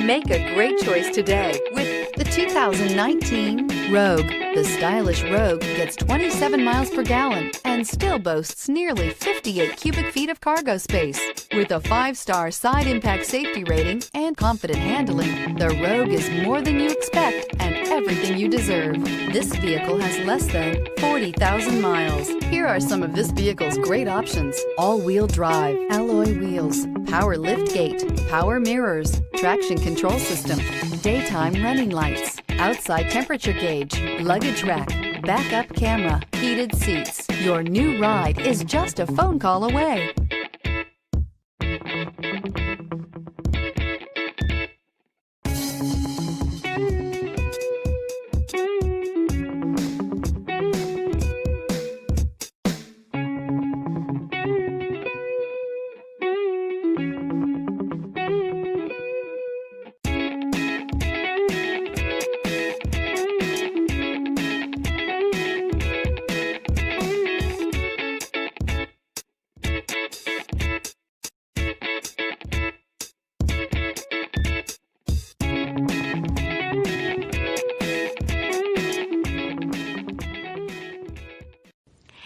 Make a great choice today with the 2019 Rogue. The stylish Rogue gets 27 miles per gallon and still boasts nearly 58 cubic feet of cargo space. With a 5-star side impact safety rating and confident handling, the Rogue is more than you expect and everything you deserve. This vehicle has less than 40,000 miles. Here are some of this vehicle's great options: all-wheel drive, alloy wheels, power lift gate, power mirrors, traction control system, daytime running lights, outside temperature gauge, luggage rack, backup camera, heated seats. Your new ride is just a phone call away.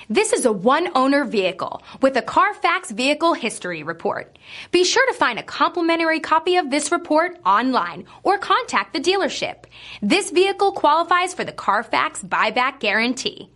This is a one-owner vehicle with a Carfax Vehicle History Report. Be sure to find a complimentary copy of this report online or contact the dealership. This vehicle qualifies for the Carfax Buyback Guarantee.